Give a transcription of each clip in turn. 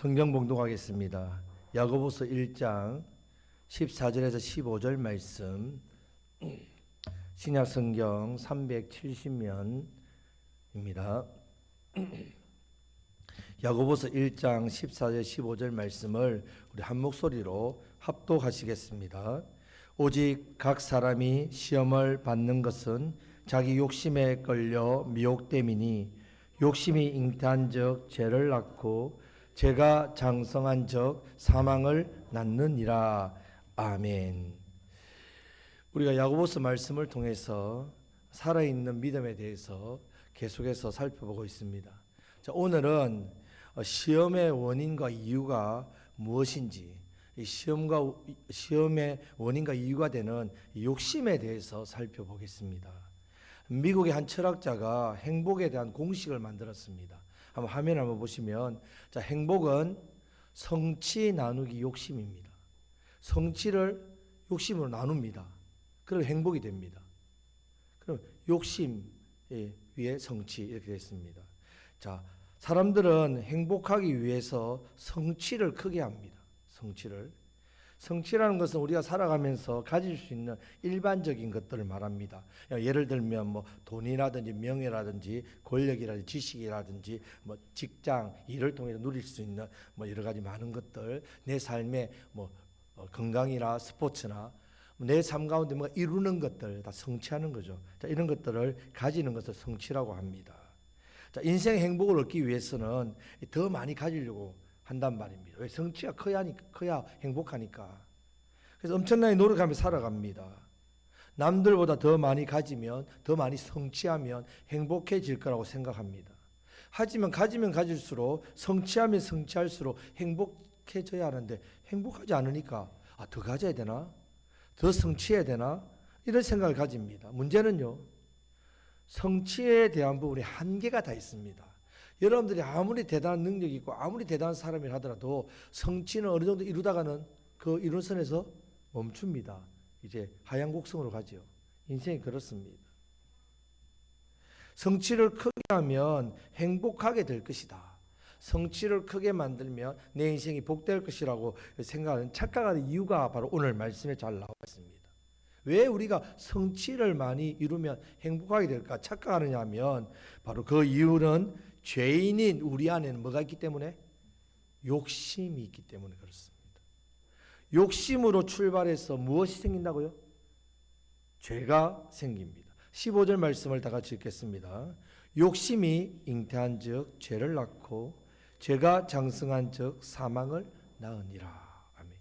성경 봉독하겠습니다. 야고보서 1장 14절에서 15절 말씀, 신약 성경 370면입니다. 야고보서 1장 14절 15절 말씀을 우리 한 목소리로 합독하시겠습니다. 오직 각 사람이 시험을 받는 것은 자기 욕심에 끌려 미혹됨이니 욕심이 잉태한즉 죄를 낳고 죄가 장성한즉 사망을 낳느니라. 아멘. 우리가 야고보서 말씀을 통해서 살아있는 믿음에 대해서 계속해서 살펴보고 있습니다. 자, 오늘은 시험의 원인과 이유가 무엇인지, 시험의 원인과 이유가 되는 욕심에 대해서 살펴보겠습니다. 미국의 한 철학자가 행복에 대한 공식을 만들었습니다. 한번 화면 한번 보시면, 자, 행복은 성취 나누기 욕심입니다. 성취를 욕심으로 나눕니다. 그럼 행복이 됩니다. 그럼 욕심 위에 성취, 이렇게 됐습니다. 자, 사람들은 행복하기 위해서 성취를 크게 합니다. 성취라는 것은 우리가 살아가면서 가질 수 있는 일반적인 것들을 말합니다. 예를 들면 뭐 돈이라든지 명예라든지 권력이라든지 지식이라든지 뭐 직장, 일을 통해서 누릴 수 있는 뭐 여러 가지 많은 것들, 내 삶의 뭐 건강이나 스포츠나 내 삶 가운데 뭔가 이루는 것들 다 성취하는 거죠. 자, 이런 것들을 가지는 것을 성취라고 합니다. 자, 인생 행복을 얻기 위해서는 더 많이 가지려고 한단 말입니다. 왜? 성취가 커야 행복하니까. 그래서 엄청나게 노력하며 살아갑니다. 남들보다 더 많이 가지면, 더 많이 성취하면 행복해질 거라고 생각합니다. 하지만 가지면 가질수록, 성취하면 성취할수록 행복해져야 하는데 행복하지 않으니까 더 가져야 되나? 더 성취해야 되나? 이런 생각을 가집니다. 문제는요, 성취에 대한 부분에 한계가 다 있습니다. 여러분들이 아무리 대단한 능력이 있고 아무리 대단한 사람이라 하더라도 성취는 어느 정도 이루다가는 그 이룬 선에서 멈춥니다. 이제 하얀 곡성으로 가죠. 인생이 그렇습니다. 성취를 크게 하면 행복하게 될 것이다. 성취를 크게 만들면 내 인생이 복될 것이라고 생각하는 착각하는 이유가 바로 오늘 말씀에 잘 나와 있습니다. 왜 우리가 성취를 많이 이루면 행복하게 될까 착각하느냐 하면, 바로 그 이유는 죄인인 우리 안에는 뭐가 있기 때문에? 욕심이 있기 때문에 그렇습니다. 욕심으로 출발해서 무엇이 생긴다고요? 죄가 생깁니다. 15절 말씀을 다 같이 읽겠습니다. 욕심이 잉태한즉 죄를 낳고 죄가 장성한즉 사망을 낳으니라. 아멘.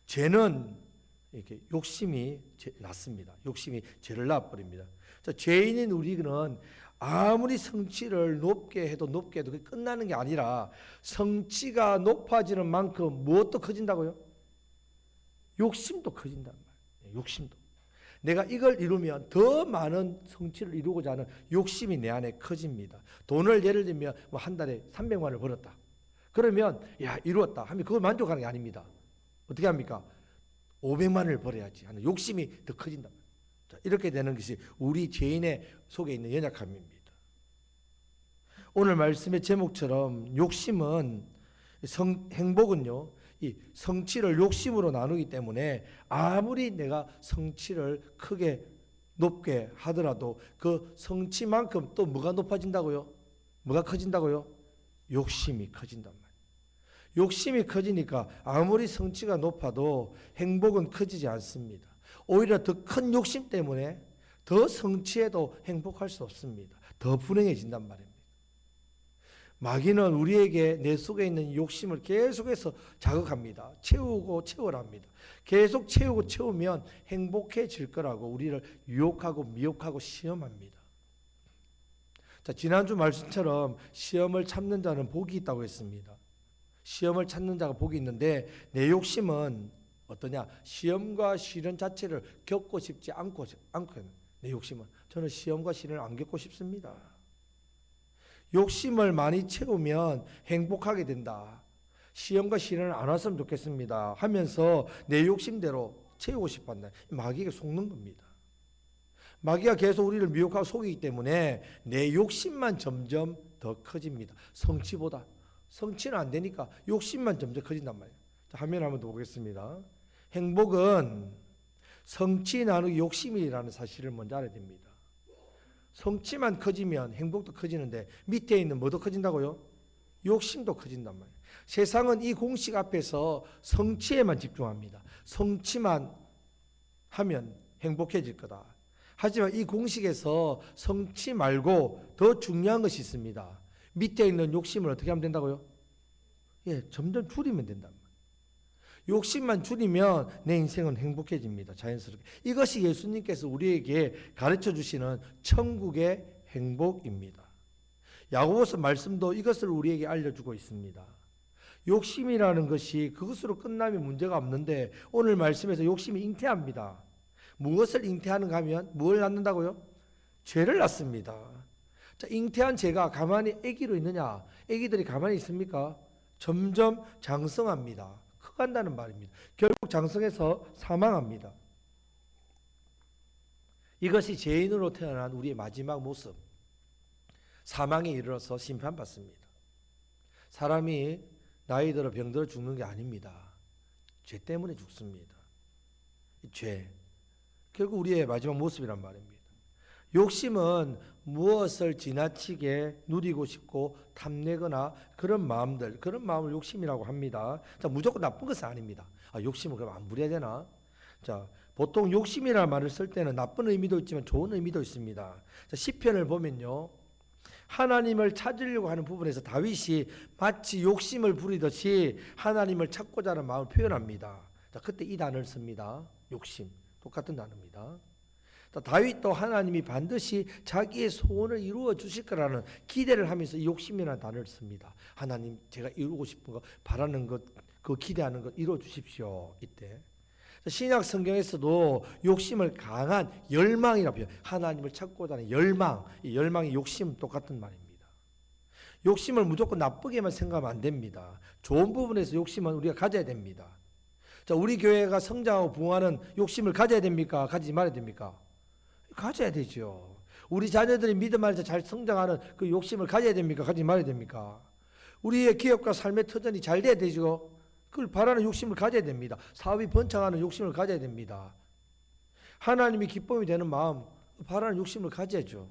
죄는 이렇게 욕심이 낳습니다. 욕심이 죄를 낳아버립니다. 자, 죄인인 우리는 아무리 성취를 높게 해도 그게 끝나는 게 아니라 성취가 높아지는 만큼 무엇도 커진다고요? 욕심도 커진단 말이에요. 욕심도. 내가 이걸 이루면 더 많은 성취를 이루고자 하는 욕심이 내 안에 커집니다. 돈을 예를 들면 뭐 한 달에 300만 원을 벌었다. 그러면 야, 이루었다 하면 그걸 만족하는 게 아닙니다. 어떻게 합니까? 500만 원을 벌어야지 하는 욕심이 더 커진단 말이에요. 자, 이렇게 되는 것이 우리 죄인의 속에 있는 연약함입니다. 오늘 말씀의 제목처럼 욕심은 행복은요, 이 성취를 욕심으로 나누기 때문에 아무리 내가 성취를 크게 높게 하더라도 그 성취만큼 또 뭐가 높아진다고요? 뭐가 커진다고요? 욕심이 커진단 말이에요. 욕심이 커지니까 아무리 성취가 높아도 행복은 커지지 않습니다. 오히려 더 큰 욕심 때문에 더 성취해도 행복할 수 없습니다. 더 불행해진단 말입니다. 마귀는 우리에게 내 속에 있는 욕심을 계속해서 자극합니다. 채우고 채우랍니다. 계속 채우고 채우면 행복해질 거라고 우리를 유혹하고 미혹하고 시험합니다. 자, 지난주 말씀처럼 시험을 참는 자는 복이 있다고 했습니다. 시험을 찾는 자가 복이 있는데, 내 욕심은 어떠냐? 시험과 시련 자체를 겪고 싶지 않고 내 욕심은, 저는 시험과 시련을 안 겪고 싶습니다. 욕심을 많이 채우면 행복하게 된다. 시험과 시련을 안 왔으면 좋겠습니다 하면서 내 욕심대로 채우고 싶어 한다. 마귀가 속는 겁니다. 마귀가 계속 우리를 미혹하고 속이기 때문에 내 욕심만 점점 더 커집니다. 성취보다. 성취는 안 되니까 욕심만 점점 커진단 말이에요. 자, 화면 한번 더 보겠습니다. 행복은 성취 나누기 욕심이라는 사실을 먼저 알아야 됩니다. 성취만 커지면 행복도 커지는데 밑에 있는 뭐도 커진다고요? 욕심도 커진단 말이에요. 세상은 이 공식 앞에서 성취에만 집중합니다. 성취만 하면 행복해질 거다. 하지만 이 공식에서 성취 말고 더 중요한 것이 있습니다. 밑에 있는 욕심을 어떻게 하면 된다고요? 예, 점점 줄이면 된단 말이에요. 욕심만 줄이면 내 인생은 행복해집니다. 자연스럽게. 이것이 예수님께서 우리에게 가르쳐 주시는 천국의 행복입니다. 야고보서 말씀도 이것을 우리에게 알려주고 있습니다. 욕심이라는 것이 그것으로 끝나면 문제가 없는데 오늘 말씀에서 욕심이 잉태합니다. 무엇을 잉태하는가 하면 뭘 낳는다고요? 죄를 낳습니다. 자, 잉태한 죄가 가만히 아기로 있느냐? 아기들이 가만히 있습니까? 점점 장성합니다. 커간다는 말입니다. 결국 장성해서 사망합니다. 이것이 죄인으로 태어난 우리의 마지막 모습. 사망에 이르러서 심판받습니다. 사람이 나이 들어 병들어 죽는 게 아닙니다. 죄 때문에 죽습니다. 죄. 결국 우리의 마지막 모습이란 말입니다. 욕심은 무엇을 지나치게 누리고 싶고 탐내거나 그런 마음들, 그런 마음을 욕심이라고 합니다. 자, 무조건 나쁜 것은 아닙니다. 아, 욕심을 그럼 안 부려야 되나? 자, 보통 욕심이라는 말을 쓸 때는 나쁜 의미도 있지만 좋은 의미도 있습니다. 자, 시편을 보면요. 하나님을 찾으려고 하는 부분에서 다윗이 마치 욕심을 부리듯이 하나님을 찾고자 하는 마음을 표현합니다. 자, 그때 이 단어를 씁니다. 욕심. 똑같은 단어입니다. 다윗도 하나님이 반드시 자기의 소원을 이루어 주실 거라는 기대를 하면서 이 욕심이라는 단어를 씁니다. 하나님, 제가 이루고 싶은 거, 바라는 것, 그 기대하는 것 이루어 주십시오. 이때 신약 성경에서도 욕심을 강한 열망이라고 표현. 하나님을 찾고자 하는 열망, 이 열망이 욕심 똑같은 말입니다. 욕심을 무조건 나쁘게만 생각하면 안 됩니다. 좋은 부분에서 욕심은 우리가 가져야 됩니다. 자, 우리 교회가 성장하고 부흥하는 욕심을 가져야 됩니까? 가지지 말아야 됩니까? 가져야 되죠. 우리 자녀들이 믿음 안에서 잘 성장하는 그 욕심을 가져야 됩니까? 가지지 말아야 됩니까? 우리의 기업과 삶의 터전이 잘 돼야 되죠. 그걸 바라는 욕심을 가져야 됩니다. 사업이 번창하는 욕심을 가져야 됩니다. 하나님이 기쁨이 되는 마음, 바라는 욕심을 가져야죠.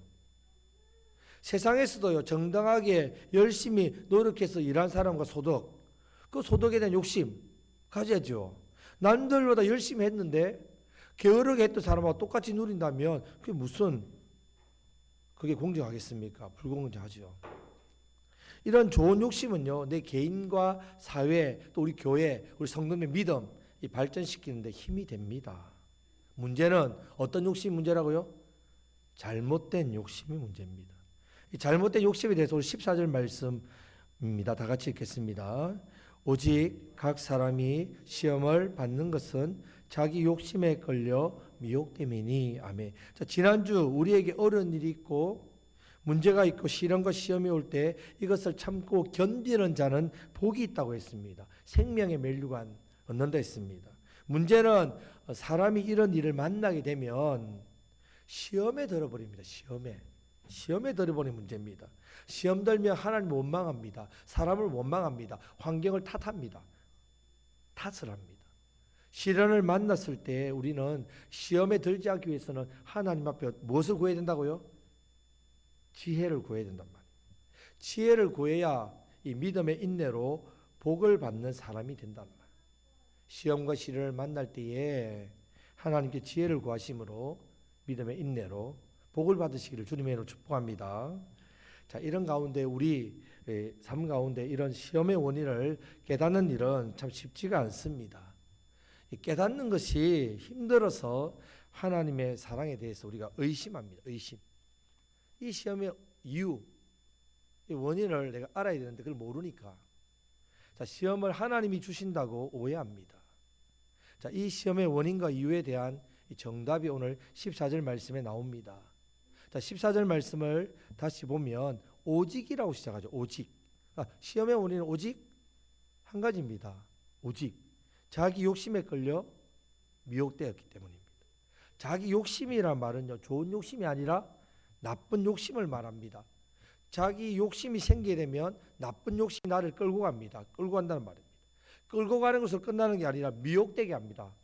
세상에서도요, 정당하게 열심히 노력해서 일한 사람과 소득, 그 소득에 대한 욕심 가져야죠. 남들보다 열심히 했는데 게으르게 했던 사람하고 똑같이 누린다면 그게 공정하겠습니까? 불공정하죠. 이런 좋은 욕심은요, 내 개인과 사회, 또 우리 교회, 우리 성도의 믿음 이 발전시키는데 힘이 됩니다. 문제는 어떤 욕심이 문제라고요? 잘못된 욕심이 문제입니다. 이 잘못된 욕심에 대해서 우리 14절 말씀입니다. 다 같이 읽겠습니다. 오직 각 사람이 시험을 받는 것은 자기 욕심에 걸려 미혹됨이니. 아멘. 자, 지난주 우리에게 어려운 일이 있고 문제가 있고 시련과 시험이 올 때 이것을 참고 견디는 자는 복이 있다고 했습니다. 생명의 멸류관 얻는다 했습니다. 문제는 사람이 이런 일을 만나게 되면 시험에 들어버립니다. 시험에 들어버리는 문제입니다. 시험 들면 하나님을 원망합니다. 사람을 원망합니다. 환경을 탓합니다. 탓을 합니다. 시련을 만났을 때 우리는 시험에 들지 않기 위해서는 하나님 앞에 무엇을 구해야 된다고요? 지혜를 구해야 된단 말이에요. 지혜를 구해야 이 믿음의 인내로 복을 받는 사람이 된단 말이에요. 시험과 시련을 만날 때에 하나님께 지혜를 구하심으로 믿음의 인내로 복을 받으시기를 주님의 이름으로 축복합니다. 자, 이런 가운데 우리 삶 가운데 이런 시험의 원인을 깨닫는 일은 참 쉽지가 않습니다. 깨닫는 것이 힘들어서 하나님의 사랑에 대해서 우리가 의심합니다. 의심. 이 시험의 이유, 이 원인을 내가 알아야 되는데 그걸 모르니까 자, 시험을 하나님이 주신다고 오해합니다. 자, 이 시험의 원인과 이유에 대한 이 정답이 오늘 14절 말씀에 나옵니다. 자, 14절 말씀을 다시 보면 오직이라고 시작하죠. 오직. 시험의 원인은 오직 한 가지입니다. 오직. 자기 욕심에 끌려 미혹되었기 때문입니다. 자기 욕심이란 말은요, 좋은 욕심이 아니라 나쁜 욕심을 말합니다. 자기 욕심이 생기게 되면 나쁜 욕심이 나를 끌고 갑니다. 끌고 간다는 말입니다. 끌고 가는 것으로 끝나는 게 아니라 미혹되게 합니다.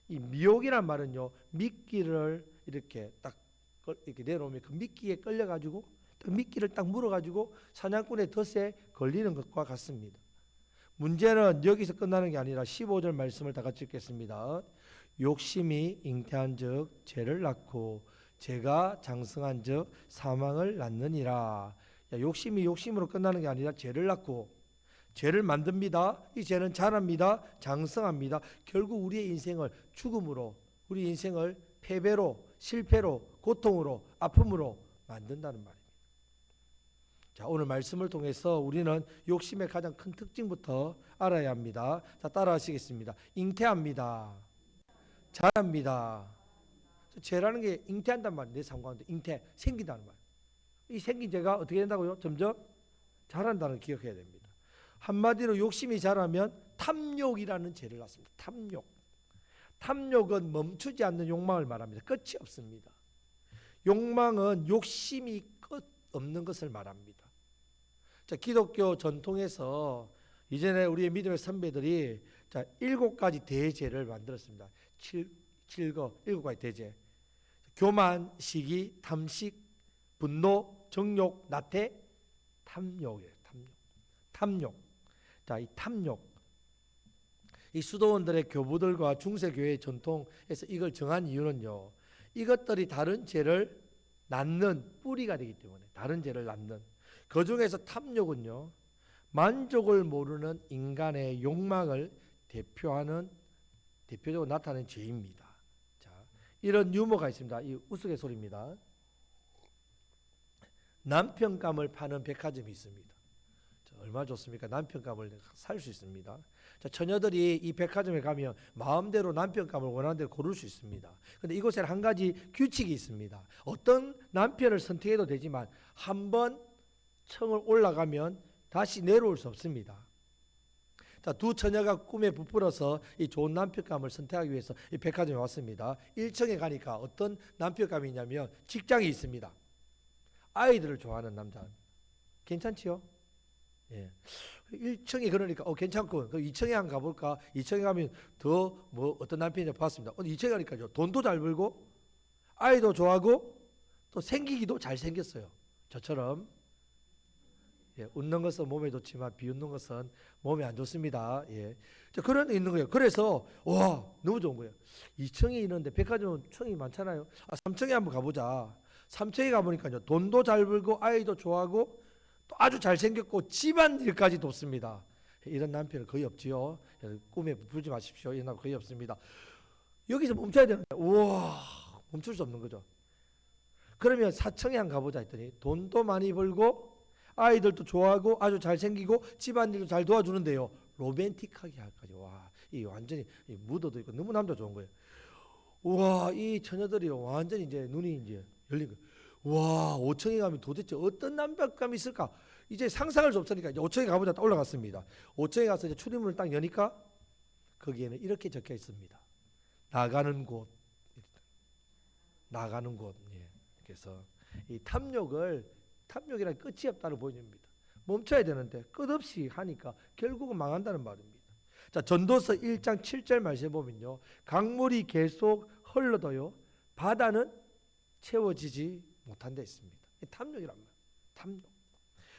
이 미혹이란 말은요, 미끼를 이렇게 딱 이렇게 내놓으면 그 미끼에 끌려가지고 그 미끼를 딱 물어가지고 사냥꾼의 덫에 걸리는 것과 같습니다. 문제는 여기서 끝나는 게 아니라 15절 말씀을 다 같이 읽겠습니다. 욕심이 잉태한즉 죄를 낳고 죄가 장성한즉 사망을 낳느니라. 욕심이 욕심으로 끝나는 게 아니라 죄를 낳고 죄를 만듭니다. 이 죄는 자랍니다. 장성합니다. 결국 우리의 인생을 죽음으로, 우리 인생을 패배로, 실패로, 고통으로, 아픔으로 만든다는 말입니다. 자, 오늘 말씀을 통해서 우리는 욕심의 가장 큰 특징부터 알아야 합니다. 자, 따라하시겠습니다. 잉태합니다. 자랍니다. 죄라는 게 잉태한단 말이에요. 내 삶 가운데 잉태, 생긴다는 말이에요. 이 생긴 죄가 어떻게 된다고요? 점점 자란다는 걸 기억해야 됩니다. 한마디로 욕심이 자라면 탐욕이라는 죄를 낳습니다. 탐욕. 탐욕은 멈추지 않는 욕망을 말합니다. 끝이 없습니다. 욕망은 욕심이 끝 없는 것을 말합니다. 자, 기독교 전통에서 이전에 우리의 믿음의 선배들이 자, 7가지 대죄를 만들었습니다. 7가지 대죄. 교만, 시기, 탐식, 분노, 정욕, 나태, 탐욕이에요. 탐욕. 자, 이 탐욕. 이 수도원들의 교부들과 중세교회의 전통에서 이걸 정한 이유는요, 이것들이 다른 죄를 낳는 뿌리가 되기 때문에, 다른 죄를 낳는. 그 중에서 탐욕은요, 만족을 모르는 인간의 욕망을 대표적으로 나타내는 죄입니다. 자, 이런 유머가 있습니다. 이 우스갯소리입니다. 남편감을 파는 백화점이 있습니다. 얼마나 좋습니까? 남편감을 살 수 있습니다. 자, 처녀들이 이 백화점에 가면 마음대로 남편감을 원하는 대로 고를 수 있습니다. 그런데 이곳에는 한 가지 규칙이 있습니다. 어떤 남편을 선택해도 되지만 한번 층을 올라가면 다시 내려올 수 없습니다. 자, 두 처녀가 꿈에 부풀어서 이 좋은 남편감을 선택하기 위해서 이 백화점에 왔습니다. 1층에 가니까 어떤 남편감이 있냐면 직장이 있습니다. 아이들을 좋아하는 남자. 괜찮지요? 예. 1층에 그러니까 괜찮고, 그럼 2층에 한번 가볼까? 2층에 가면 더 뭐 어떤 남편이냐 봤습니다. 2층에 가니까요, 돈도 잘 벌고 아이도 좋아하고 또 생기기도 잘 생겼어요. 저처럼. 예, 웃는 것은 몸에 좋지만 비웃는 것은 몸에 안 좋습니다. 예. 자, 그런 게 있는 거예요. 그래서 와, 너무 좋은 거예요. 2층에 있는데 백화점은 층이 많잖아요. 3층에 한번 가보자. 3층에 가보니까요, 돈도 잘 벌고 아이도 좋아하고 또 아주 잘생겼고 집안일까지 돕습니다. 이런 남편은 거의 없지요. 꿈에 부풀지 마십시오. 이런 남편 거의 없습니다. 여기서 멈춰야 되는데, 우와, 멈출 수 없는 거죠. 그러면 4층에 한번 가보자 했더니 돈도 많이 벌고 아이들도 좋아하고 아주 잘생기고 집안일도 잘 도와주는데요, 로맨틱하게 할까지. 와, 이 완전히 무도도 있고 너무 남자 좋은 거예요. 우와, 이 처녀들이 완전히 이제 눈이 이제 열린 거예요. 와, 5층에 가면 도대체 어떤 남편감이 있을까? 이제 상상할 수 없으니까 이제 5층에 가보자 딱 올라갔습니다. 5층에 가서 이제 출입문을 딱 여니까 거기에는 이렇게 적혀 있습니다. 나가는 곳. 나가는 곳. 예. 그래서 이 탐욕이란 끝이 없다를 보여줍니다. 멈춰야 되는데 끝없이 하니까 결국은 망한다는 말입니다. 자, 전도서 1장 7절 말씀에 보면요, 강물이 계속 흘러도요 바다는 채워지지 못한다 했습니다. 탐욕이란 말. 탐욕.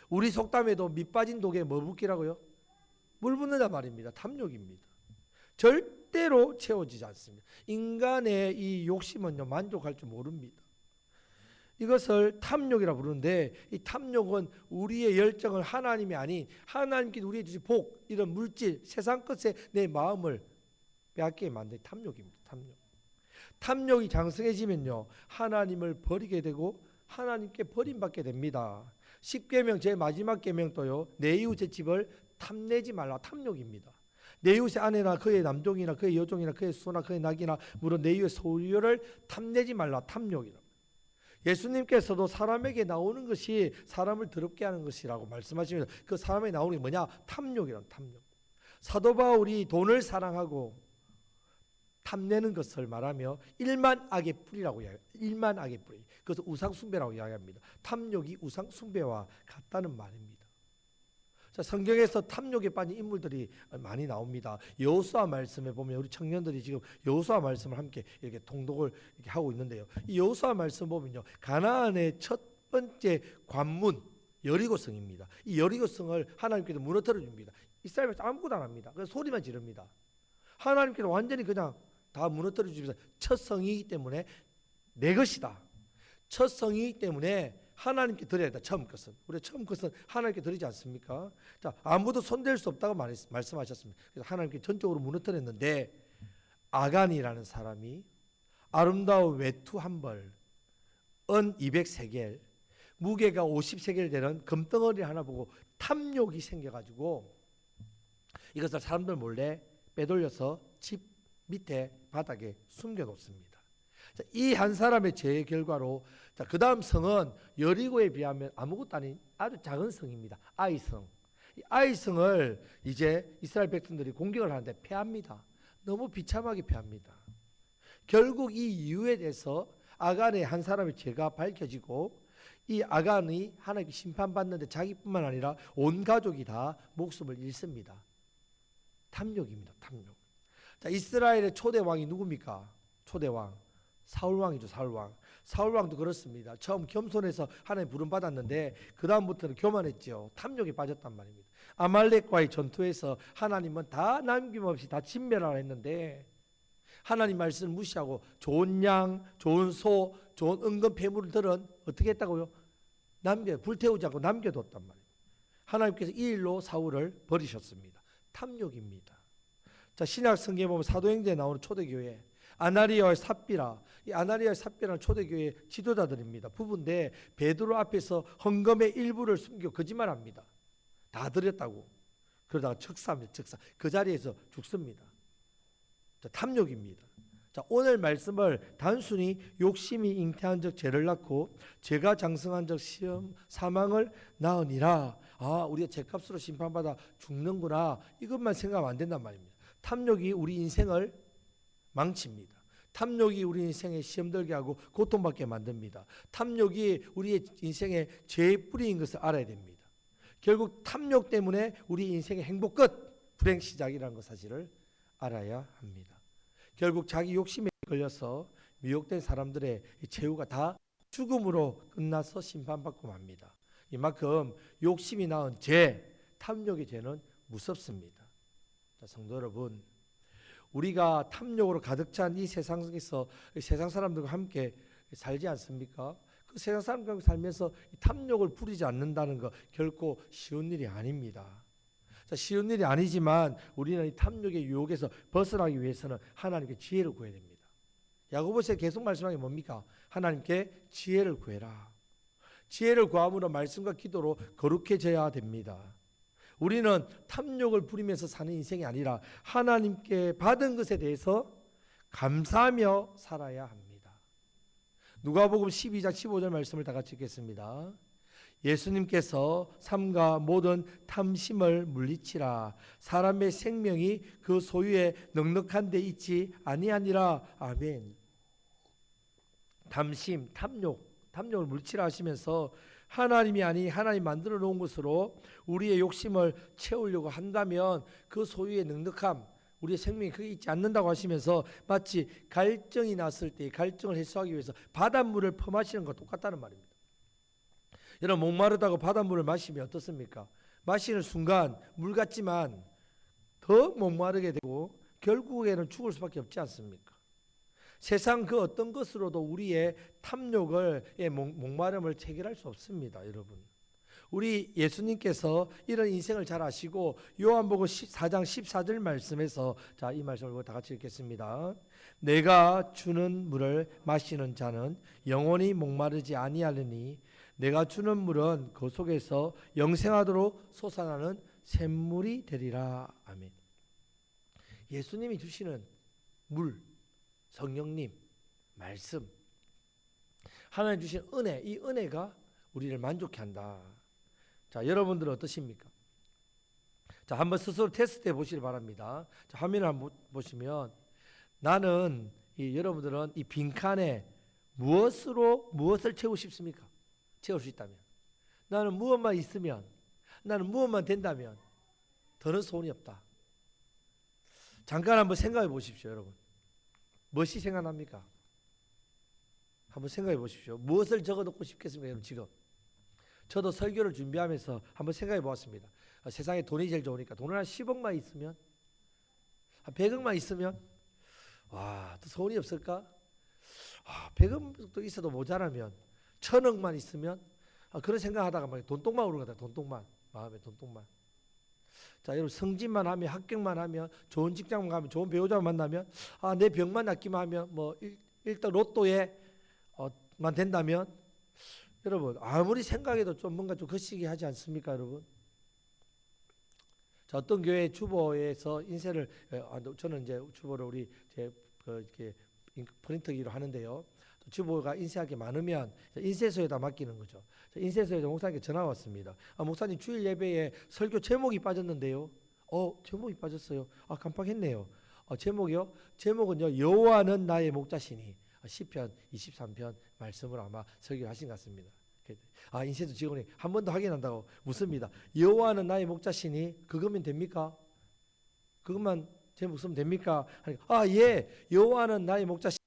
우리 속담에도 밑 빠진 독에 뭐 붓기라고요? 물 붓는다 말입니다. 탐욕입니다. 절대로 채워지지 않습니다. 인간의 이 욕심은요, 만족할 줄 모릅니다. 이것을 탐욕이라 부르는데, 이 탐욕은 우리의 열정을 하나님이 아닌 하나님께 우리에게 주신 복, 이런 물질, 세상 것에 내 마음을 빼앗게 만든 탐욕입니다. 탐욕이 장성해지면요, 하나님을 버리게 되고 하나님께 버림받게 됩니다. 10계명 제 마지막 계명도요, 내 이웃의 집을 탐내지 말라. 탐욕입니다. 내 이웃의 아내나 그의 남종이나 그의 여종이나 그의 소나 그의 낙이나 물론 내 이웃의 소유를 탐내지 말라. 탐욕이라. 예수님께서도 사람에게 나오는 것이 사람을 더럽게 하는 것이라고 말씀하시면 그 사람에게 나오는 게 뭐냐? 탐욕이란 탐욕. 사도 바울이 돈을 사랑하고 탐내는 것을 말하며 일만 악의 뿌리라고 이야기합니다. 일만 악의 뿌리. 그것을 우상 숭배라고 이야기합니다. 탐욕이 우상 숭배와 같다는 말입니다. 자, 성경에서 탐욕에 빠진 인물들이 많이 나옵니다. 여호수아 말씀에 보면 우리 청년들이 지금 여호수아 말씀을 함께 이렇게 통독을 이렇게 하고 있는데요. 이 여호수아 말씀 보면요, 가나안의 첫 번째 관문 여리고성입니다. 이 여리고성을 하나님께서 무너뜨려 줍니다. 이스라엘에서 아무것도 안 합니다. 그래서 소리만 지릅니다. 하나님께서 완전히 그냥 다 무너뜨려 주면서 첫 성이기 때문에 내 것이다. 첫 성이기 때문에 하나님께 드려야 된다. 처음 것은. 우리 처음 것은 하나님께 드리지 않습니까? 자, 아무도 손댈 수 없다고 말씀하셨습니다. 그래서 하나님께 전적으로 무너뜨렸는데 아간이라는 사람이 아름다운 외투 한 벌, 은 200세겔, 무게가 50세겔 되는 금덩어리 하나 보고 탐욕이 생겨가지고 이것을 사람들 몰래 빼돌려서 집 밑에 바닥에 숨겨놓습니다. 이 한 사람의 죄의 결과로 그 다음 성은 여리고에 비하면 아무것도 아닌 아주 작은 성입니다. 아이성. 이 아이성을 이제 이스라엘 백성들이 공격을 하는데 패합니다. 너무 비참하게 패합니다. 결국 이 이유에 대해서 아간의 한 사람의 죄가 밝혀지고 이 아간이 하나님께 심판받는데 자기뿐만 아니라 온 가족이 다 목숨을 잃습니다. 탐욕입니다. 탐욕. 자, 이스라엘의 초대 왕이 누굽니까? 초대 왕 사울 왕이죠. 사울 왕. 사울 왕도 그렇습니다. 처음 겸손해서 하나님 부름 받았는데 그 다음부터는 교만했죠. 탐욕에 빠졌단 말입니다. 아말렉과의 전투에서 하나님은 다 남김없이 다 진멸하라 했는데 하나님 말씀을 무시하고 좋은 양, 좋은 소, 좋은 은금 폐물들은 어떻게 했다고요? 불태우지 않고 남겨뒀단 말이에요. 하나님께서 이 일로 사울을 버리셨습니다. 탐욕입니다. 자, 신약 성경에 보면 사도행전에 나오는 초대교회 아나리아와 삽비라, 이 아나리아와 삽비라는 초대교회 지도자들입니다. 부부인데 베드로 앞에서 헌금의 일부를 숨기고 거짓말합니다. 다 드렸다고. 그러다가 즉사입니다. 즉사. 그 자리에서 죽습니다. 자, 탐욕입니다. 자, 오늘 말씀을 단순히 욕심이 잉태한 적 죄를 낳고 죄가 장성한 적 시험 사망을 낳으니라. 아, 우리가 죄값으로 심판받아 죽는구나. 이것만 생각하면 안 된단 말입니다. 탐욕이 우리 인생을 망칩니다. 탐욕이 우리 인생에 시험 들게 하고 고통받게 만듭니다. 탐욕이 우리의 인생의 죄의 뿌리인 것을 알아야 됩니다. 결국 탐욕 때문에 우리 인생의 행복 끝, 불행 시작이라는 것 사실을 알아야 합니다. 결국 자기 욕심에 걸려서 미혹된 사람들의 최후가 다 죽음으로 끝나서 심판받고 맙니다. 이만큼 욕심이 낳은 죄, 탐욕의 죄는 무섭습니다. 자, 성도 여러분, 우리가 탐욕으로 가득 찬 이 세상 속에서 세상 사람들과 함께 살지 않습니까? 그 세상 사람들과 살면서 탐욕을 부리지 않는다는 거 결코 쉬운 일이 아닙니다. 자, 쉬운 일이 아니지만 우리는 이 탐욕의 유혹에서 벗어나기 위해서는 하나님께 지혜를 구해야 됩니다. 야고보서에 계속 말씀하는 게 뭡니까? 하나님께 지혜를 구해라. 지혜를 구함으로 말씀과 기도로 거룩해져야 됩니다. 우리는 탐욕을 부리면서 사는 인생이 아니라 하나님께 받은 것에 대해서 감사하며 살아야 합니다. 누가복음 12장 15절 말씀을 다 같이 읽겠습니다. 예수님께서 삼가 모든 탐심을 물리치라. 사람의 생명이 그 소유에 넉넉한 데 있지 아니하니라. 아멘. 탐심, 탐욕을 물리치라 하시면서 하나님이 아닌 하나님 만들어 놓은 것으로 우리의 욕심을 채우려고 한다면 그 소유의 넉넉함, 우리의 생명이 크게 있지 않는다고 하시면서 마치 갈증이 났을 때 갈증을 해소하기 위해서 바닷물을 퍼마시는 것과 똑같다는 말입니다. 여러분, 목마르다고 바닷물을 마시면 어떻습니까? 마시는 순간 물 같지만 더 목마르게 되고 결국에는 죽을 수밖에 없지 않습니까? 세상 그 어떤 것으로도 우리의 탐욕을 목마름을 체결할 수 없습니다. 여러분, 우리 예수님께서 이런 인생을 잘 아시고 요한복음 4장 14절 말씀에서, 자, 이 말씀을 다 같이 읽겠습니다. 내가 주는 물을 마시는 자는 영원히 목마르지 아니하리니 내가 주는 물은 그 속에서 영생하도록 솟아나는 샘물이 되리라. 아멘. 예수님이 주시는 물, 성령님, 말씀, 하나님 주신 은혜, 이 은혜가 우리를 만족해 한다. 자, 여러분들은 어떠십니까? 자, 한번 스스로 테스트해 보시기 바랍니다. 자, 화면을 한번 보시면 나는 여러분들은 이 빈칸에 무엇을 채우고 싶습니까? 채울 수 있다면. 나는 무엇만 있으면, 나는 무엇만 된다면 더는 소원이 없다. 잠깐 한번 생각해 보십시오, 여러분. 무엇이 생각납니까? 한번 생각해 보십시오. 무엇을 적어놓고 싶겠습니까, 여러분? 지금 저도 설교를 준비하면서 한번 생각해 보았습니다. 세상에 돈이 제일 좋으니까 돈을 한 10억만 있으면, 한 100억만 있으면, 와, 또 소원이 없을까? 100억도 있어도 모자라면 1000억만 있으면, 그런 생각하다가 막 돈똥만 오르거든. 돈똥만, 마음에 돈똥만. 자, 여러분, 승진만 하면, 합격만 하면, 좋은 직장만 가면, 좋은 배우자만 만나면, 내 병만 낫기만 하면, 뭐 일단 로또에 만 된다면, 여러분, 아무리 생각해도 좀 뭔가 좀 거시기 하지 않습니까, 여러분? 자, 어떤 교회 주보에서 인쇄를, 저는 이제 주보를 우리 이렇게 프린터기로 하는데요. 주보가 인쇄할 게 많으면 인쇄소에다 맡기는 거죠. 인쇄소에서 목사님께 전화 왔습니다. 목사님, 주일 예배에 설교 제목이 빠졌는데요. 제목이 빠졌어요. 깜빡했네요. 제목이요? 제목은요, 여호와는 나의 목자시니, 시편 23편 말씀을 아마 설교하신 것 같습니다. 인쇄소 직원이 한 번 더 확인한다고 묻습니다. 여호와는 나의 목자시니, 그거면 됩니까? 그것만 제목 쓰면 됩니까? 예, 여호와는 나의 목자시니,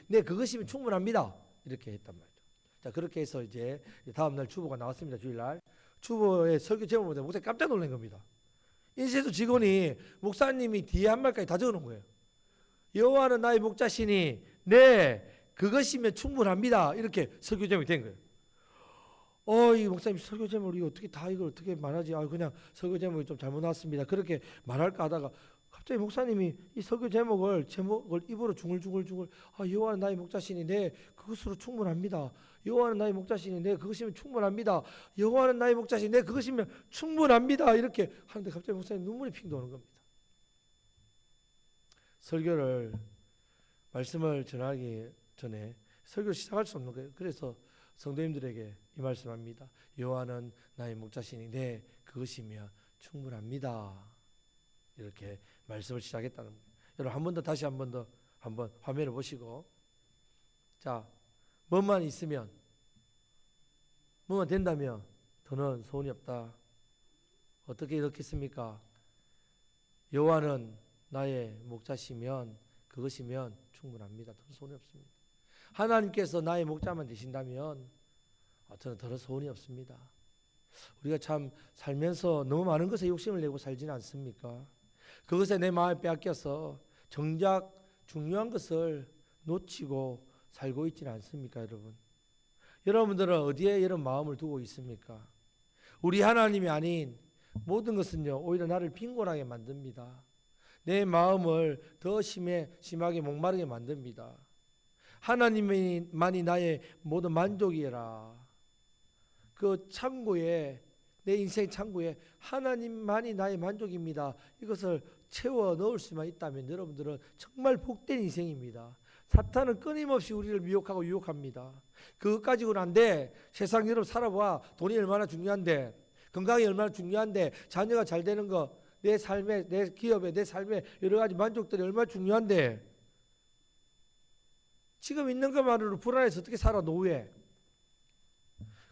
네, 그것이면 충분합니다. 이렇게 했단 말이죠. 자, 그렇게 해서 이제 다음 날 주보가 나왔습니다. 주일날 주보에 설교 제목을 보니까 목사님 깜짝 놀란 겁니다. 인쇄소 직원이 목사님이 뒤에 한 말까지 다 적어놓은 거예요. 여호와는 나의 목자시니, 네, 그것이면 충분합니다. 이렇게 설교 제목이 된 거예요. 이 목사님 설교 제목을 이걸 어떻게 말하지? 그냥 설교 제목이 좀 잘못 나왔습니다. 그렇게 말할까 하다가 갑자기 목사님이 이 설교 제목을 입으로 중얼중얼, 여호와는 나의 목자시니, 네, 그것으로 충분합니다. 여호와는 나의 목자시니, 네, 그것이면 충분합니다. 여호와는 나의 목자시니, 네, 그것이면 충분합니다. 이렇게 하는데 갑자기 목사님 눈물이 핑 도는 겁니다. 말씀을 전하기 전에 설교를 시작할 수 없는 거예요. 그래서 성도님들에게 이 말씀합니다. 여호와는 나의 목자시니, 네, 그것이면 충분합니다. 이렇게 말씀을 시작했다는 거예요. 여러분, 한 번 더, 다시 한 번 더, 한번 화면을 보시고, 자, 뭐만 있으면, 뭐만 된다면 더는 소원이 없다. 어떻게 이렇겠습니까? 여호와는 나의 목자시면, 그것이면 충분합니다. 더 소원이 없습니다. 하나님께서 나의 목자만 되신다면 저는 더는 소원이 없습니다. 우리가 참 살면서 너무 많은 것에 욕심을 내고 살지는 않습니까? 그것에 내 마음을 빼앗겨서 정작 중요한 것을 놓치고 살고 있지는 않습니까, 여러분? 여러분들은 어디에 이런 마음을 두고 있습니까? 우리 하나님이 아닌 모든 것은요, 오히려 나를 빈곤하게 만듭니다. 내 마음을 더 심하게 목마르게 만듭니다. 하나님만이 나의 모든 만족이라. 그 창고에, 내 인생 창고에 하나님만이 나의 만족입니다. 이것을 채워 넣을 수만 있다면 여러분들은 정말 복된 인생입니다. 사탄은 끊임없이 우리를 미혹하고 유혹합니다. 그것 가지고는 안 돼. 세상 여러분 살아봐. 돈이 얼마나 중요한데, 건강이 얼마나 중요한데, 자녀가 잘 되는 거, 내 삶에, 내 기업에, 내 삶에 여러 가지 만족들이 얼마나 중요한데, 지금 있는 것만으로 불안해서 어떻게 살아, 노후에.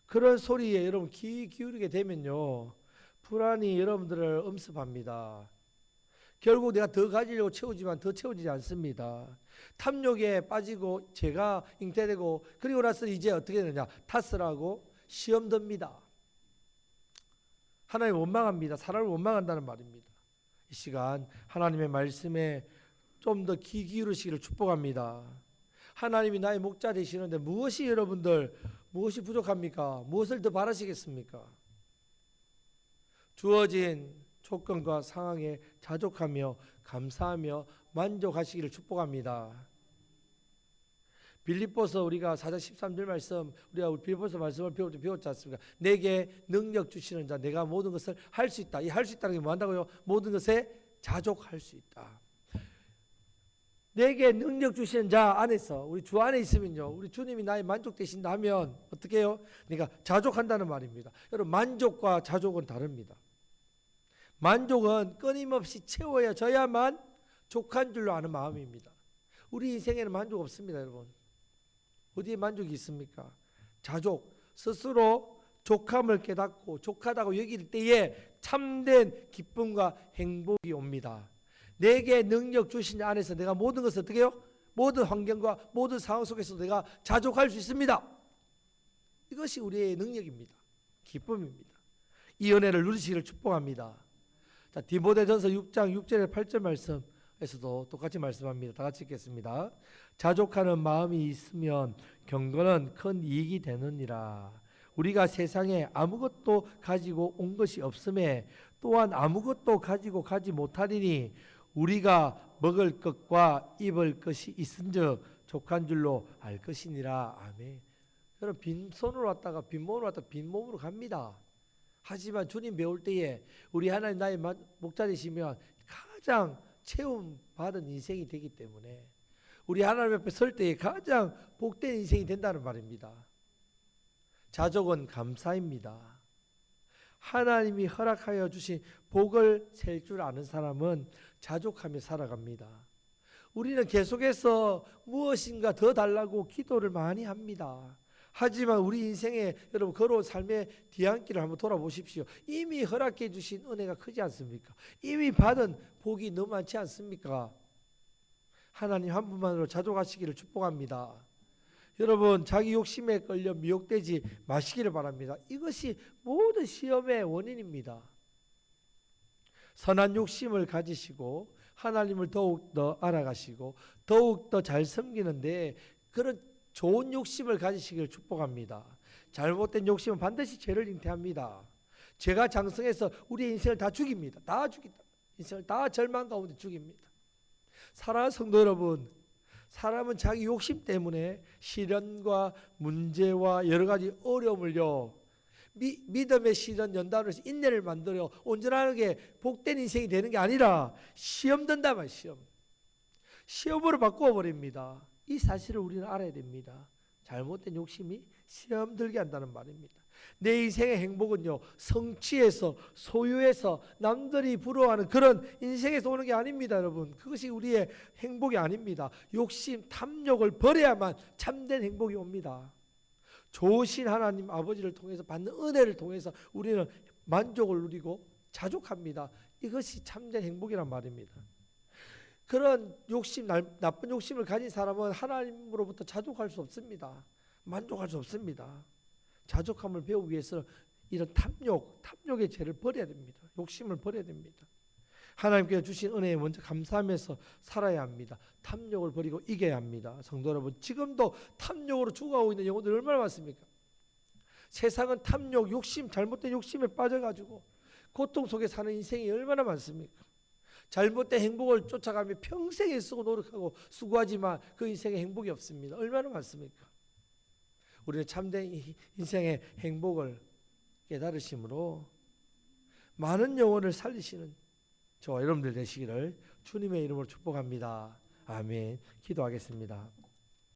그런 소리에 여러분 귀 기울이게 되면요, 불안이 여러분들을 엄습합니다. 결국 내가 더 가지려고 채우지만 더 채워지지 않습니다. 탐욕에 빠지고 죄가 잉태되고, 그리고 나서 이제 어떻게 되느냐, 탓을 하고 시험 듭니다. 하나님 원망합니다. 사람을 원망한다는 말입니다. 이 시간 하나님의 말씀에 좀 더 귀 기울이시기를 축복합니다. 하나님이 나의 목자 되시는데 무엇이 부족합니까? 무엇을 더 바라시겠습니까? 주어진 조건과 상황에 자족하며 감사하며 만족하시기를 축복합니다. 빌립보서 우리가 4장 13절 말씀, 우리가 빌립보서 말씀을 배웠지 않습니까? 내게 능력 주시는 자, 내가 모든 것을 할 수 있다. 이 할 수 있다는 게 뭐 한다고요? 모든 것에 자족할 수 있다. 내게 능력 주시는 자 안에서, 우리 주 안에 있으면요, 우리 주님이 나의 만족 되신다면 어떻게 해요? 그러니까 자족한다는 말입니다. 여러분, 만족과 자족은 다릅니다. 만족은 끊임없이 채워져야만 족한 줄로 아는 마음입니다. 우리 인생에는 만족 없습니다, 여러분. 어디에 만족이 있습니까? 자족, 스스로 족함을 깨닫고 족하다고 여길 때에 참된 기쁨과 행복이 옵니다. 내게 능력 주신 안에서 내가 모든 것을 어떻게 해요? 모든 환경과 모든 상황 속에서 내가 자족할 수 있습니다. 이것이 우리의 능력입니다. 기쁨입니다. 이 은혜를 누리시기를 축복합니다. 자, 디모데전서 6장 6절에 8절 말씀에서도 똑같이 말씀합니다. 다 같이 읽겠습니다. 자족하는 마음이 있으면 경건은 큰 이익이 되느니라. 우리가 세상에 아무것도 가지고 온 것이 없음에 또한 아무것도 가지고 가지 못하리니 우리가 먹을 것과 입을 것이 있은즉 족한 줄로 알 것이니라. 아멘. 여러분, 빈손으로 왔다가 빈몸으로 왔다가 빈몸으로 갑니다. 하지만 주님 배울 때에 우리 하나님 나의 목자되시면 가장 체험 받은 인생이 되기 때문에 우리 하나님 앞에 설 때에 가장 복된 인생이 된다는 말입니다. 자족은 감사입니다. 하나님이 허락하여 주신 복을 셀 줄 아는 사람은 자족하며 살아갑니다. 우리는 계속해서 무엇인가 더 달라고 기도를 많이 합니다. 하지만 우리 인생에 여러분 걸어온 삶의 뒤안길을 한번 돌아보십시오. 이미 허락해 주신 은혜가 크지 않습니까? 이미 받은 복이 너무 많지 않습니까? 하나님 한 분만으로 자족하시기를 축복합니다. 여러분, 자기 욕심에 끌려 미혹되지 마시기를 바랍니다. 이것이 모든 시험의 원인입니다. 선한 욕심을 가지시고 하나님을 더욱더 알아가시고 더욱더 잘 섬기는데 그런 좋은 욕심을 가지시기를 축복합니다. 잘못된 욕심은 반드시 죄를 잉태합니다. 죄가 장성해서 우리의 인생을 다 죽입니다. 다 죽인다. 인생을 다 절망 가운데 죽입니다. 사랑하는 성도 여러분, 사람은 자기 욕심 때문에 시련과 문제와 여러 가지 어려움을요, 믿음의 시련 연단으로 해서 인내를 만들어 온전하게 복된 인생이 되는 게 아니라 시험 든다만 시험으로 바꾸어 버립니다. 이 사실을 우리는 알아야 됩니다. 잘못된 욕심이 시험 들게 한다는 말입니다. 내 인생의 행복은요, 성취해서 소유해서 남들이 부러워하는 그런 인생에서 오는 게 아닙니다. 여러분, 그것이 우리의 행복이 아닙니다. 욕심, 탐욕을 버려야만 참된 행복이 옵니다. 좋으신 하나님 아버지를 통해서 받는 은혜를 통해서 우리는 만족을 누리고 자족합니다. 이것이 참된 행복이란 말입니다. 그런 욕심, 나쁜 욕심을 가진 사람은 하나님으로부터 자족할 수 없습니다. 만족할 수 없습니다. 자족함을 배우기 위해서 이런 탐욕의 죄를 버려야 됩니다. 욕심을 버려야 됩니다. 하나님께서 주신 은혜에 먼저 감사하면서 살아야 합니다. 탐욕을 버리고 이겨야 합니다. 성도 여러분, 지금도 탐욕으로 죽어가고 있는 영혼들이 얼마나 많습니까? 세상은 탐욕, 욕심, 잘못된 욕심에 빠져가지고 고통 속에 사는 인생이 얼마나 많습니까? 잘못된 행복을 쫓아가며 평생 애쓰고 노력하고 수고하지만 그 인생에 행복이 없습니다. 얼마나 많습니까? 우리는 참된 인생의 행복을 깨달으심으로 많은 영혼을 살리시는 저와 여러분들 되시기를 주님의 이름으로 축복합니다. 아멘. 기도하겠습니다.